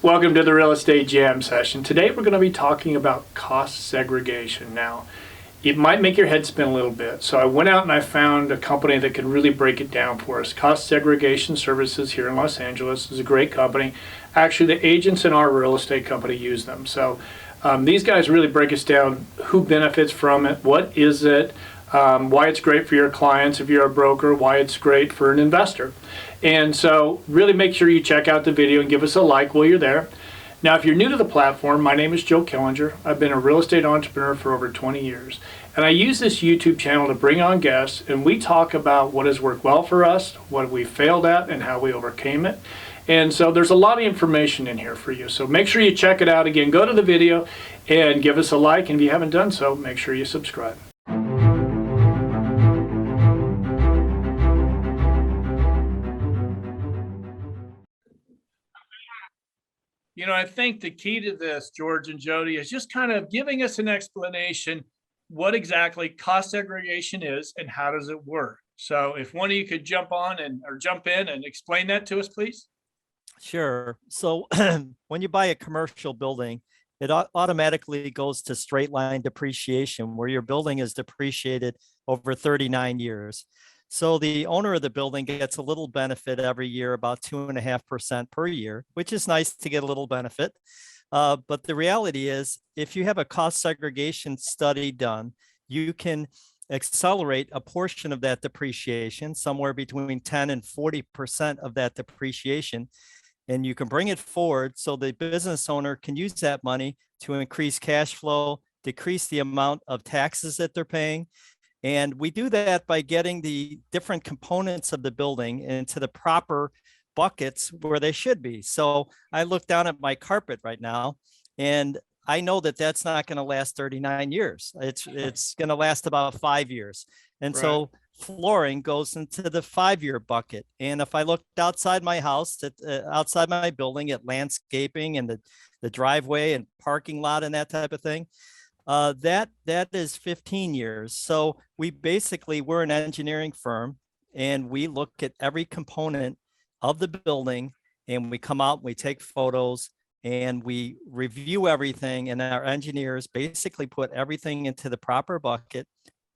Welcome to the Real Estate Jam session. Today we're going to be talking about cost segregation. Now, it might make your head spin a little bit. So I went out and I found a company that can really break it down for us. Cost Segregation Services here in Los Angeles is a great company. Actually, the agents in our real estate company use them. So these guys really break us down who benefits from it, what is it, why it's great for your clients if you're a broker, why it's great for an investor. And so really make sure you check out the video and give us a like while you're there. Now, if you're new to the platform, my name is Joe Killinger. I've been a real estate entrepreneur for over 20 years. And I use this YouTube channel to bring on guests, and we talk about what has worked well for us, what we failed at, and how we overcame it. And so there's a lot of information in here for you. So make sure you check it out. Again, go to the video and give us a like. And if you haven't done so, make sure you subscribe. You know, I think the key to this, George and Jodi, is just kind of giving us an explanation what exactly cost segregation is and how does it work. So if one of you could jump on or jump in and explain that to us, please. Sure. So when you buy a commercial building, it automatically goes to straight line depreciation, where your building is depreciated over 39 years. So the owner of the building gets a little benefit every year, about 2.5% per year, which is nice to get a little benefit. But the reality is, if you have a cost segregation study done, you can accelerate a portion of that depreciation, somewhere between 10 and 40% of that depreciation. And you can bring it forward so the business owner can use that money to increase cash flow, decrease the amount of taxes that they're paying. And we do that by getting the different components of the building into the proper buckets where they should be. So I look down at my carpet right now, and I know that that's not going to last 39 years. It's going to last about 5 years. And Right. So flooring goes into the 5-year bucket. And if I looked outside my house, outside my building at landscaping and the driveway and parking lot and that type of thing, that is 15 years. So we're an engineering firm, and we look at every component of the building, and we come out, we take photos, and we review everything. And our engineers basically put everything into the proper bucket.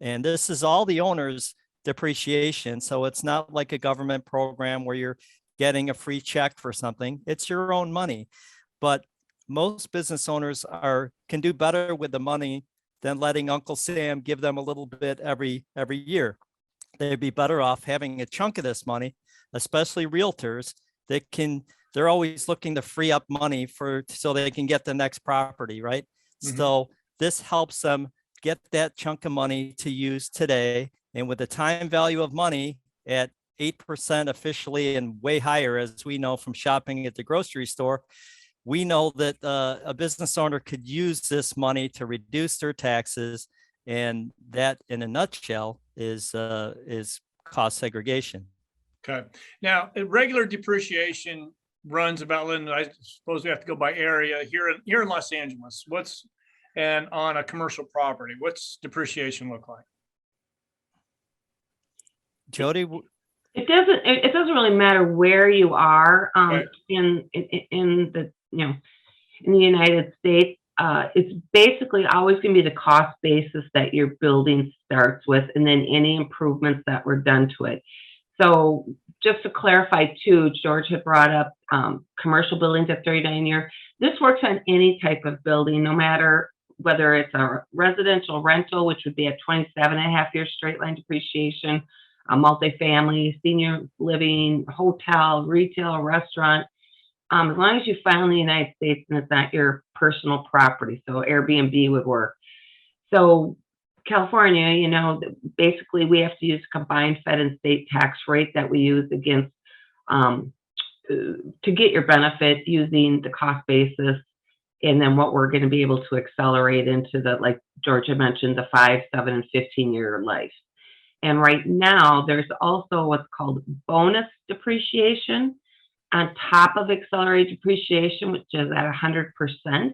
And this is all the owner's depreciation. So it's not like a government program where you're getting a free check for something. It's your own money. But most business owners can do better with the money than letting Uncle Sam give them a little bit every year. They'd be better off having a chunk of this money, especially realtors they're always looking to free up money so they can get the next property, right? Mm-hmm. So this helps them get that chunk of money to use today. And with the time value of money at 8% officially, and way higher, as we know from shopping at the grocery store, we know that a business owner could use this money to reduce their taxes. And that, in a nutshell, is cost segregation. Okay. Now, regular depreciation runs about, and I suppose we have to go by area here in Los Angeles. And on a commercial property, what's depreciation look like? Jodi? It doesn't really matter where you are Right. in the in the United States. It's basically always going to be the cost basis that your building starts with, and then any improvements that were done to it. So just to clarify too, George had brought up commercial buildings at 39 years. This works on any type of building, no matter whether it's a residential rental, which would be at 27.5 years straight line depreciation, a multifamily, senior living, hotel, retail, restaurant. As long as you file in the United States and it's not your personal property, so Airbnb would work. So California, basically we have to use combined fed and state tax rate that we use against to get your benefit using the cost basis, and then what we're going to be able to accelerate into like Georgia mentioned, the 5, 7, and 15-year life. And right now, there's also what's called bonus depreciation on top of accelerated depreciation, which is at 100%.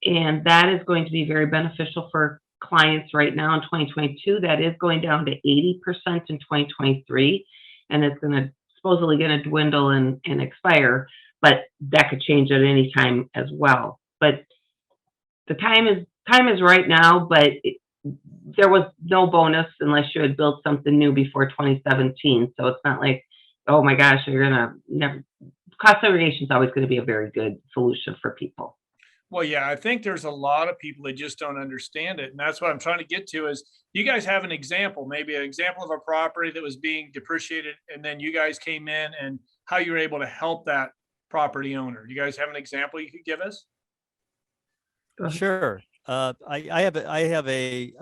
And that is going to be very beneficial for clients right now in 2022. That is going down to 80% in 2023. And it's supposedly going to dwindle and expire. but that could change at any time as well. But the time is right now, but there was no bonus unless you had built something new before 2017. So it's not like, oh my gosh, you're gonna never. Cost segregation is always going to be a very good solution for people. Well, yeah, I think there's a lot of people that just don't understand it. And that's what I'm trying to get to is you guys have an example, maybe an example of a property that was being depreciated, and then you guys came in and how you were able to help that property owner. You guys have an example you could give us? Sure. I have a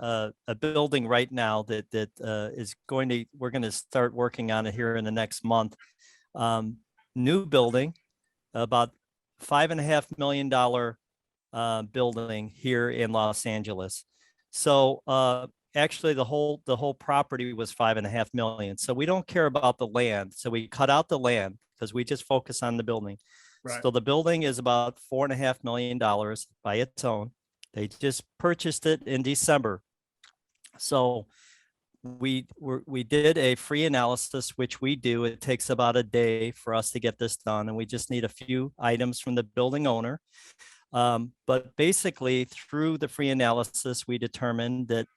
building right now that is we're going to start working on it here in the next month. New building, about $5.5 million building here in Los Angeles. So actually the whole property was 5.5 million. So we don't care about the land. So we cut out the land because we just focus on the building. Right. So the building is about $4.5 million by its own. They just purchased it in December. So we did a free analysis, which we do. It takes about a day for us to get this done, and we just need a few items from the building owner. But basically, through the free analysis, we determined that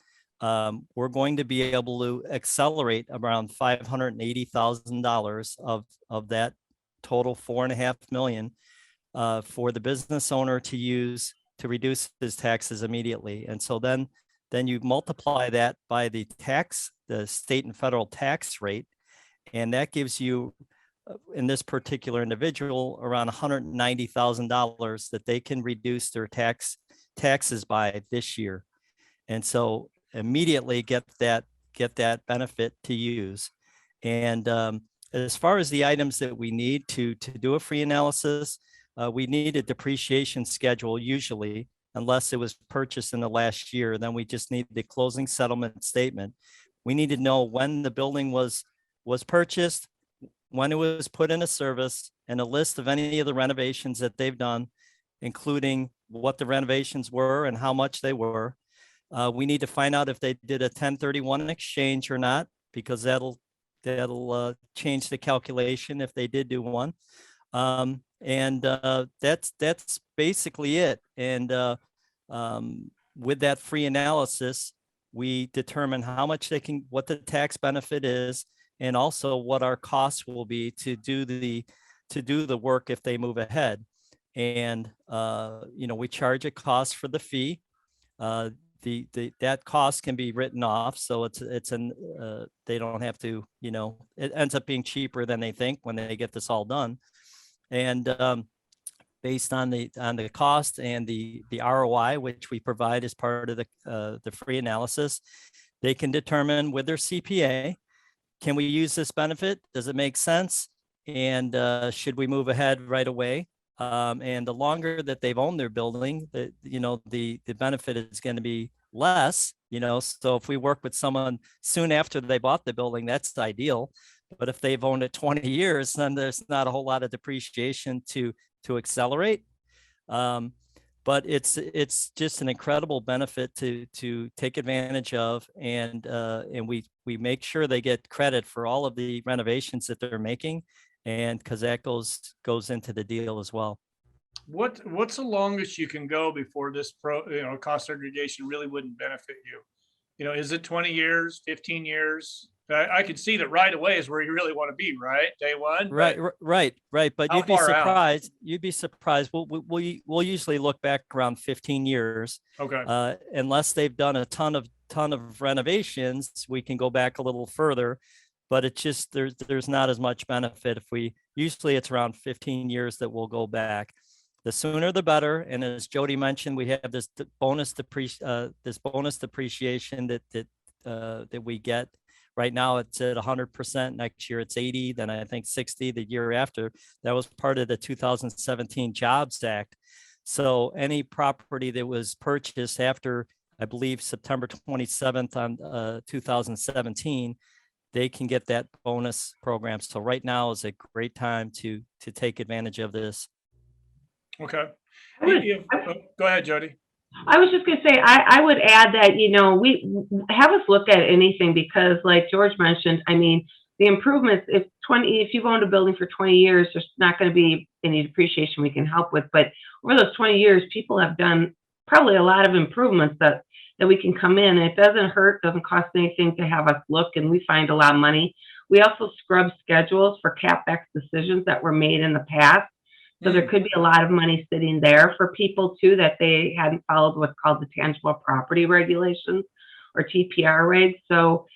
we're going to be able to accelerate around $580,000 of that total 4.5 million for the business owner to use to reduce his taxes immediately. And so then you multiply that by the state and federal tax rate, and that gives you, in this particular individual, around $190,000 that they can reduce their taxes by this year. And so immediately get that benefit to use. And as far as the items that we need to do a free analysis, we need a depreciation schedule usually, unless it was purchased in the last year. Then we just need the closing settlement statement. We need to know when the building was purchased, when it was put into service, and a list of any of the renovations that they've done, including what the renovations were and how much they were. We need to find out if they did a 1031 exchange or not, because that'll change the calculation if they did do one. And that's basically it. And with that free analysis, we determine how much what the tax benefit is, and also what our costs will be to do the work if they move ahead. And we charge a cost for the fee. That cost can be written off, so they don't have to, it ends up being cheaper than they think when they get this all done. And based on the cost and the ROI, which we provide as part of the free analysis, they can determine with their CPA, can we use this benefit? Does it make sense? And should we move ahead right away? And the longer that they've owned their building, the benefit is going to be less, so if we work with someone soon after they bought the building, that's ideal. But if they've owned it 20 years, then there's not a whole lot of depreciation to accelerate. But it's just an incredible benefit to take advantage of, and we make sure they get credit for all of the renovations that they're making, and because that goes into the deal as well. What's the longest you can go before this cost segregation really wouldn't benefit you? Is it 20 years, 15 years? I could see that right away is where you really want to be, right? Day one. Right. But How you'd be far out? surprised. You'd be surprised. We'll usually look back around 15 years. Okay. Unless they've done a ton of renovations, we can go back a little further. But it's just there's not as much benefit if usually it's around 15 years that we'll go back. The sooner the better. And as Jodi mentioned, we have this bonus depreciation that we get. Right now it's at 100%. Next year it's 80. Then I think 60 the year after. That was part of the 2017 Jobs Act. So any property that was purchased after, I believe, September 27th on 2017, they can get that bonus program. So right now is a great time to take advantage of this. Okay. Go ahead, Jodi. I was just going to say, I would add that, we have us look at anything because, like George mentioned, the improvements, if you've owned a building for 20 years, there's not going to be any depreciation we can help with. But over those 20 years, people have done probably a lot of improvements that we can come in. And it doesn't hurt, doesn't cost anything to have us look, and we find a lot of money. We also scrub schedules for CapEx decisions that were made in the past. So there could be a lot of money sitting there for people too that they hadn't followed what's called the tangible property regulations or TPR regs. So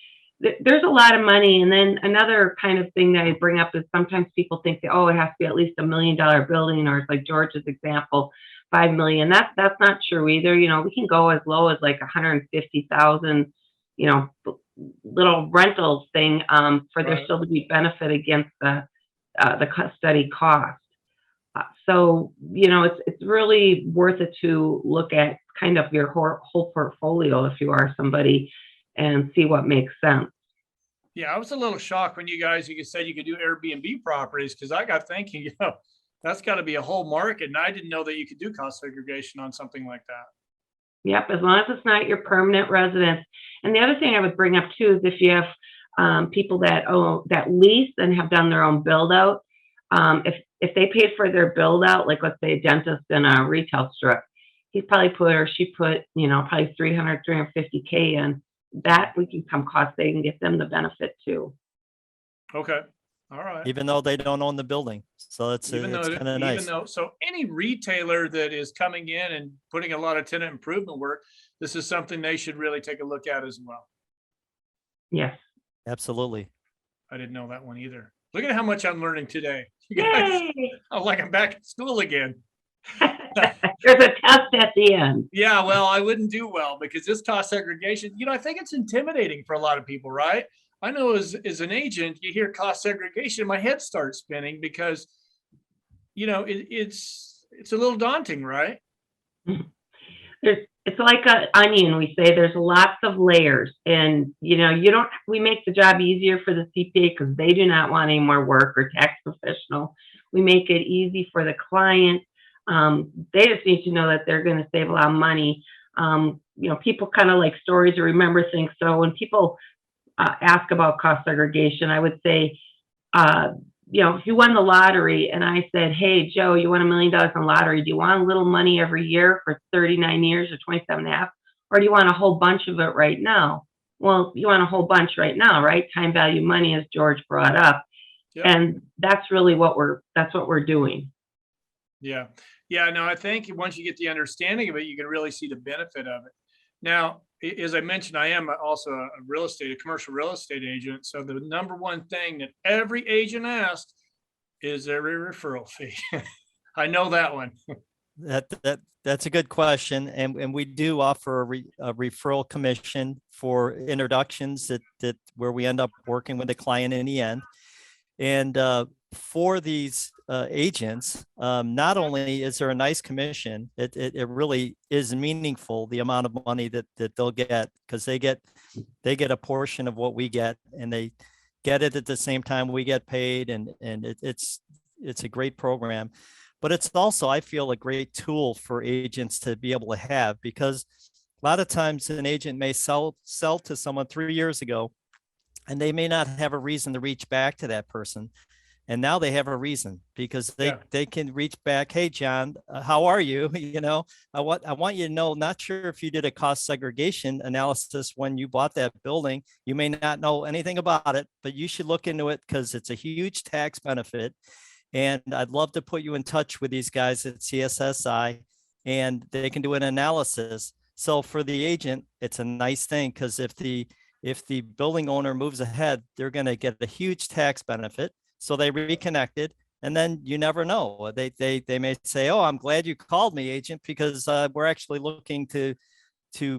there's a lot of money. And then another kind of thing that I bring up is sometimes people think that, oh, it has to be at least $1 million building, or it's like George's example, 5 million. That's not true either. You know, we can go as low as like 150,000, you know, little rentals thing for there still to be benefit against the study cost. So, you know, it's really worth it to look at kind of your whole portfolio if you are somebody and see what makes sense. Yeah, I was a little shocked when you said you could do Airbnb properties, because I got thinking, that's got to be a whole market. And I didn't know that you could do cost segregation on something like that. Yep, as long as it's not your permanent residence. And the other thing I would bring up too is if you have people that lease and have done their own build out, if they paid for their build out, like let's say a dentist in a retail strip, she put, probably 350K in. That we can come cost saving and get them the benefit too. Okay. All right. Even though they don't own the building. So it's kind of nice. So any retailer that is coming in and putting a lot of tenant improvement work, this is something they should really take a look at as well. Yes. Absolutely. I didn't know that one either. Look at how much I'm learning today. You guys, like I'm back at school again. There's a test at the end. Yeah, well, I wouldn't do well because this cost segregation, I think it's intimidating for a lot of people, right? I know as an agent, you hear cost segregation, my head starts spinning because, it's a little daunting, right? It's like an onion. We say there's lots of layers, and we make the job easier for the CPA because they do not want any more work, or tax professional. We make it easy for the client. They just need to know that they're going to save a lot of money. People kind of like stories or remember things. So when people ask about cost segregation, I would say, if you won the lottery and I said, hey, Joe, you won $1 million in lottery. Do you want a little money every year for 39 years or 27 and a half? Or do you want a whole bunch of it right now? Well, you want a whole bunch right now, right? Time value money, as George brought up. Yep. And that's really what we're doing. Yeah. Yeah. No, I think once you get the understanding of it, you can really see the benefit of it. Now, as I mentioned, I am also a commercial real estate agent. So the number one thing that every agent asks is there a referral fee? I know that one. That's a good question. And we do offer a referral commission for introductions that where we end up working with the client in the end. And for these agents, not only is there a nice commission, it really is meaningful, the amount of money that they'll get, because they get a portion of what we get, and they get it at the same time we get paid, and it's a great program. But it's also, I feel, a great tool for agents to be able to have, because a lot of times an agent may sell to someone 3 years ago, and they may not have a reason to reach back to that person. And now they have a reason, because they can reach back. Hey, John, how are you? I want you to know, not sure if you did a cost segregation analysis when you bought that building. You may not know anything about it, but you should look into it because it's a huge tax benefit. And I'd love to put you in touch with these guys at CSSI, and they can do an analysis. So for the agent, it's a nice thing, because if the building owner moves ahead, they're going to get a huge tax benefit. So they reconnected, and then you never know. They may say, "Oh, I'm glad you called me, agent, because we're actually looking to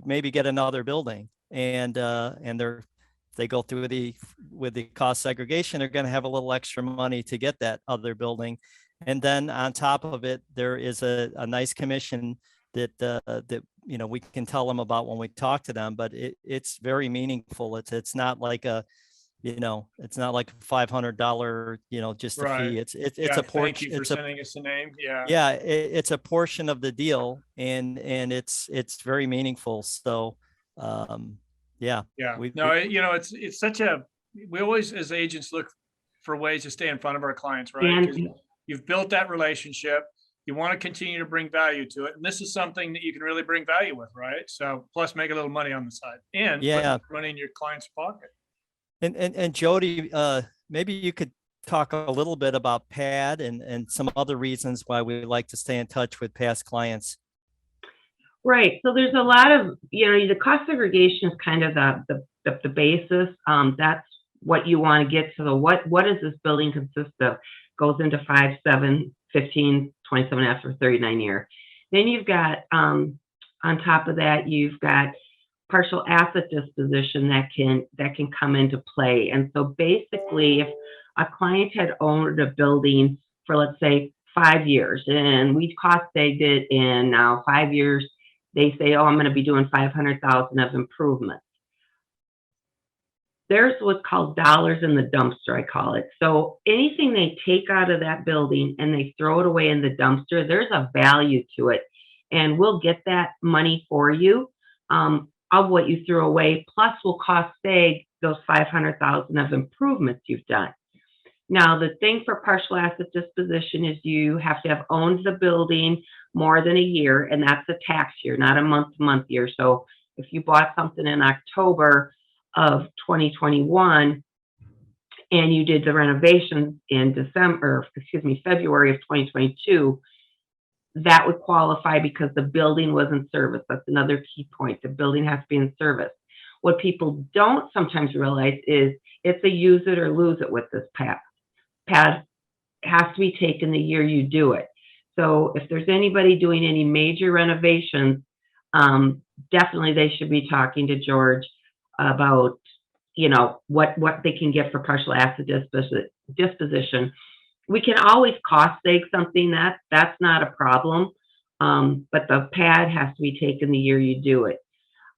maybe get another building." And they go through with the cost segregation, they're going to have a little extra money to get that other building. And then on top of it, there is a nice commission that we can tell them about when we talk to them. But it's very meaningful. It's not like it's not like $500, just a fee. It's a portion. Thank you for sending us a name. Yeah. Yeah. It's a portion of the deal, and it's very meaningful. So, yeah. Yeah. It's such a we always, as agents, look for ways to stay in front of our clients, right? 'Cause And you've built that relationship. You want to continue to bring value to it. And this is something that you can really bring value with, right? So plus make a little money on the side and put Yeah. money in your client's pocket. And Jody, maybe you could talk a little bit about PAD and some other reasons why we like to stay in touch with past clients. right, so there's a lot of, the cost segregation is kind of the basis. That's what you want to get to. What does this building consist of? Goes into 5, 7, 15, 27 after 39 year. Then you've got, on top of that, you've got partial asset disposition that can come into play. And so basically, if a client had owned a building for, let's say, 5 years, and we cost saved it in now 5 years, they say, oh, I'm going to be doing 500,000 of improvements. There's what's called dollars in the dumpster, I call it. So anything they take out of that building and they throw it away in the dumpster, there's a value to it. And we'll get that money for you, of what you threw away, plus we'll cost save those 500,000 of improvements you've done. Now, the thing for partial asset disposition is you have to have owned the building more than a year, and that's a tax year, not a month-to-month year. So if you bought something in October of 2021 and you did the renovations in February of 2022, that would qualify because the building was in service. That's another key point. The building has to be in service. What people don't sometimes realize is it's a use it or lose it with this PAD. PAD has to be taken the year you do it. So if there's anybody doing any major renovations, definitely they should be talking to George about, what they can get for partial asset disposition. We can always cost save something. That's not a problem. But the PAD has to be taken the year you do it.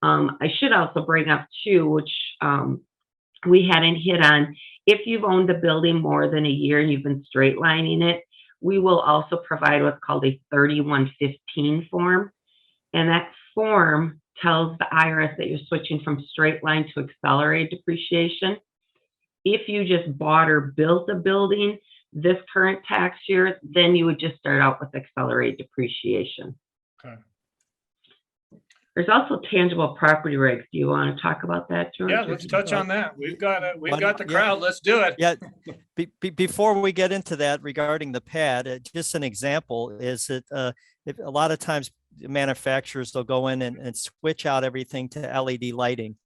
I should also bring up too, which we hadn't hit on. If you've owned a building more than a year and you've been straight lining it, we will also provide what's called a 3115 form. And that form tells the IRS that you're switching from straight line to accelerated depreciation. If you just bought or built a building this current tax year, then you would just start out with accelerated depreciation. Okay. There's also tangible property regs. Do you want to talk about that, George? Yeah, let's touch on that. We've got the crowd. Let's do it. Yeah. Before we get into that regarding the PAD, just an example is that if a lot of times manufacturers, they'll go in and switch out everything to LED lighting.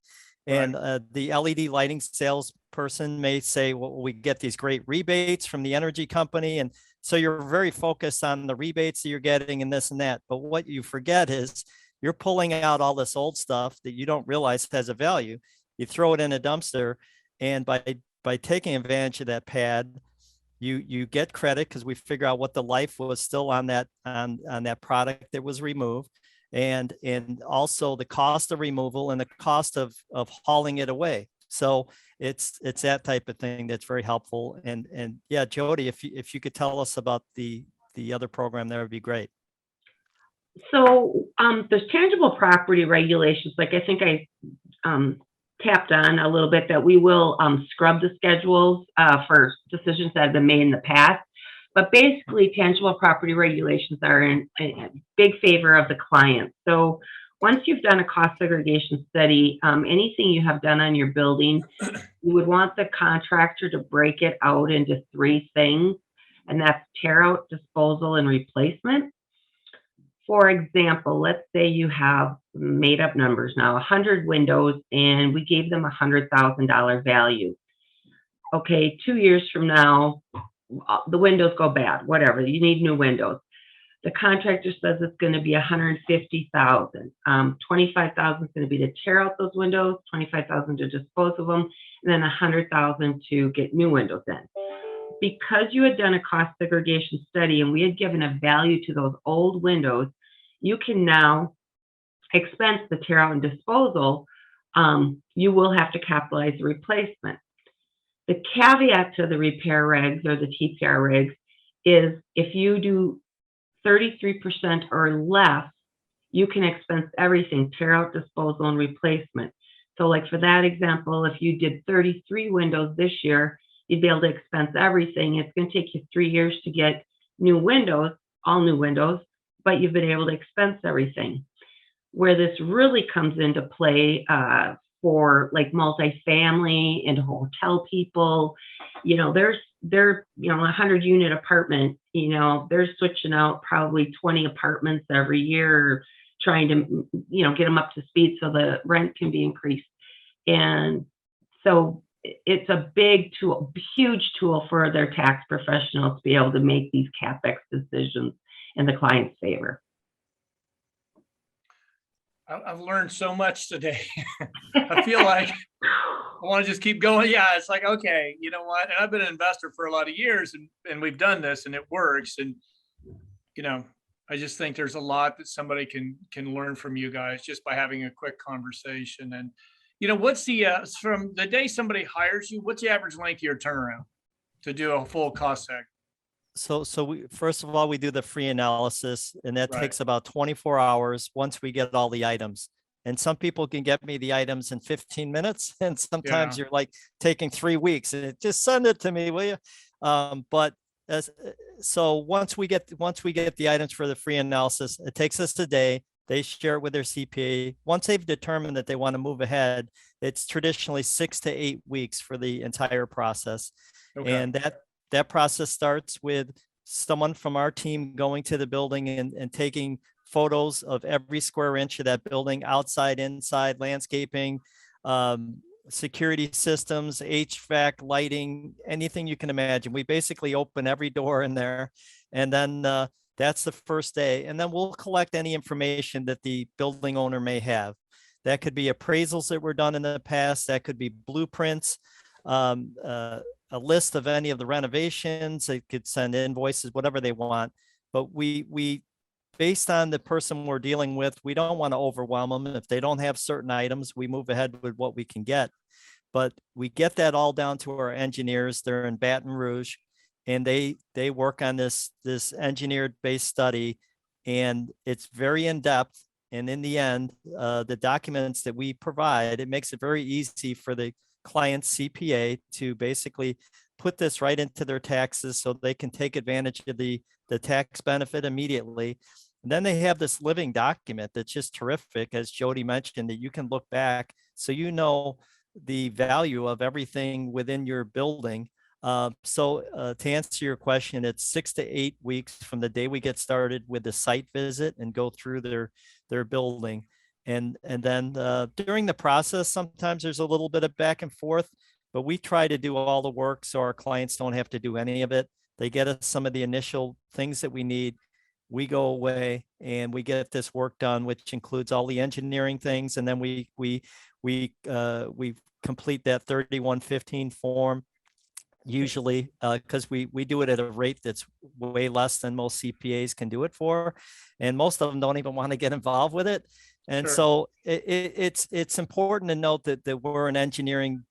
And the LED lighting salesperson may say, well, we get these great rebates from the energy company. And so you're very focused on the rebates that you're getting and this and that. But what you forget is you're pulling out all this old stuff that you don't realize has a value. You throw it in a dumpster, and by taking advantage of that PAD, you get credit because we figure out what the life was still on that product that was removed, and also the cost of removal and the cost of hauling it away. So it's that type of thing that's very helpful. And yeah, Jody, if you could tell us about the other program, that would be great. So there's tangible property regulations, like I think I tapped on a little bit, that we will scrub the schedules for decisions that have been made in the past. But basically, tangible property regulations are in big favor of the client. So once you've done a cost segregation study, anything you have done on your building, you would want the contractor to break it out into 3 things, and that's tear out, disposal, and replacement. For example, let's say you have made up numbers now, 100 windows, and we gave them $100,000 value. Okay, 2 years from now, the windows go bad, whatever, you need new windows. The contractor says it's going to be $150,000. $25,000 is going to be to tear out those windows, $25,000 to dispose of them, and then $100,000 to get new windows in. Because you had done a cost segregation study and we had given a value to those old windows, you can now expense the tear out and disposal. You will have to capitalize the replacement. The caveat to the repair regs or the TPR regs is if you do 33% or less, you can expense everything, tear out, disposal, and replacement. So like for that example, if you did 33 windows this year, you'd be able to expense everything. It's going to take you 3 years to get new windows, all new windows, but you've been able to expense everything. Where this really comes into play for like multifamily and hotel people, they're 100 unit apartment, they're switching out probably 20 apartments every year, trying to, get them up to speed so the rent can be increased. And so it's a big tool, huge tool for their tax professionals to be able to make these CapEx decisions in the client's favor. I've learned so much today. I feel like I want to just keep going. Yeah, it's like, okay, you know what? And I've been an investor for a lot of years, and we've done this and it works. And, I just think there's a lot that somebody can learn from you guys just by having a quick conversation. And, what's the, from the day somebody hires you, what's the average length of your turnaround to do a full cost seg? So we, first of all, we do the free analysis, and that Right. takes about 24 hours once we get all the items. And some people can get me the items in 15 minutes, and sometimes Yeah. you're like taking 3 weeks. And just send it to me, will you? But so once we get the items for the free analysis, it takes us a day. They share it with their CPA. Once they've determined that they want to move ahead, it's traditionally 6 to 8 weeks for the entire process. Okay. And that process starts with someone from our team going to the building and taking photos of every square inch of that building, outside, inside, landscaping, security systems, HVAC, lighting, anything you can imagine. We basically open every door in there, and then that's the first day. And then we'll collect any information that the building owner may have. That could be appraisals that were done in the past. That could be blueprints, a list of any of the renovations. They could send invoices, whatever they want. But we based on the person we're dealing with, we don't want to overwhelm them. If they don't have certain items, we move ahead with what we can get. But we get that all down to our engineers. They're in Baton Rouge, and they work on this engineered based study, and it's very in depth. And in the end, the documents that we provide, it makes it very easy for the client CPA to basically put this right into their taxes so they can take advantage of the tax benefit immediately. And then they have this living document that's just terrific, as Jodi mentioned, that you can look back so the value of everything within your building. So to answer your question, it's 6 to 8 weeks from the day we get started with the site visit and go through their building. And then during the process, sometimes there's a little bit of back and forth, but we try to do all the work so our clients don't have to do any of it. They get us some of the initial things that we need. We go away and we get this work done, which includes all the engineering things. And then we complete that 3115 form, usually because we do it at a rate that's way less than most CPAs can do it for. And most of them don't even want to get involved with it. And Sure. so it's important to note that we're an engineering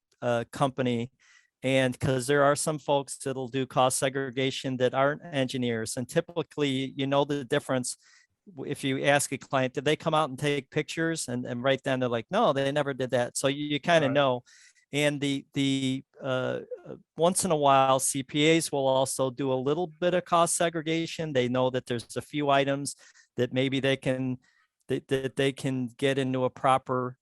company, and because there are some folks that'll do cost segregation that aren't engineers. And typically, the difference. If you ask a client, did they come out and take pictures? And right then they're like, no, they never did that. So you kind of Right. know. And the once in a while, CPAs will also do a little bit of cost segregation. They know that there's a few items that maybe they can get into a proper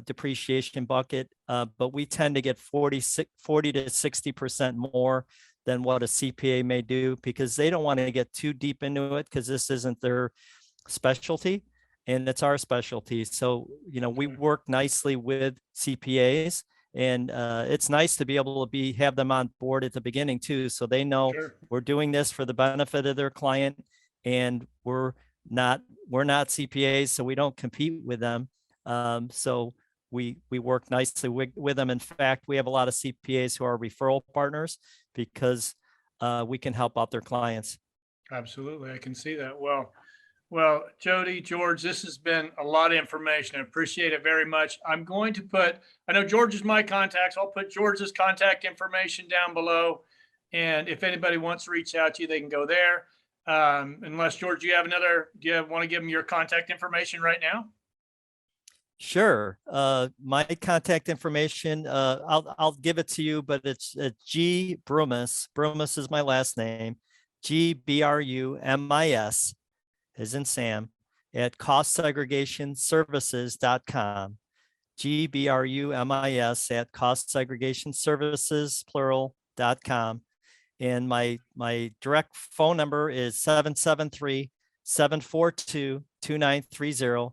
depreciation bucket, but we tend to get 40 to 60% more than what a CPA may do, because they don't want to get too deep into it, because this isn't their specialty and it's our specialty. So, we work nicely with CPAs, and it's nice to be able to have them on board at the beginning too, so they know Sure. we're doing this for the benefit of their client, and we're not CPAs, so we don't compete with them. So we work nicely with them. In fact, we have a lot of CPAs who are referral partners because we can help out their clients. Absolutely. I can see that. Well, Jodi, George, this has been a lot of information. I appreciate it very much. I know George is my contacts. I'll put George's contact information down below. And if anybody wants to reach out to you, they can go there. Unless, George, do you want to give them your contact information right now? Sure. My contact information, I'll give it to you, but it's G Brumis. Brumis is my last name. GBRUMIS is in Sam at costsegregationservices.com. GBRUMIS at costsegregationservices plural.com. And my direct phone number is 773-742-2930.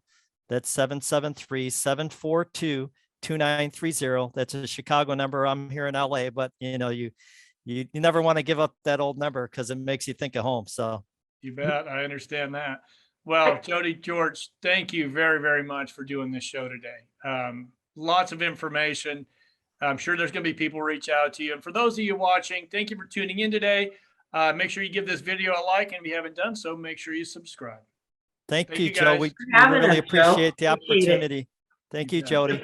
That's 773-742-2930. That's a Chicago number. I'm here in LA, but you never want to give up that old number because it makes you think of home. So You bet. I understand that. Well, Jodi, George, thank you very, very much for doing this show today. Lots of information. I'm sure there's going to be people reach out to you. And for those of you watching, thank you for tuning in today. Make sure you give this video a like, and if you haven't done so, make sure you subscribe. thank you, you, Joe. guys. We Having really us, Joe. appreciate the Appreciate it. opportunity. Thank you, Jodi.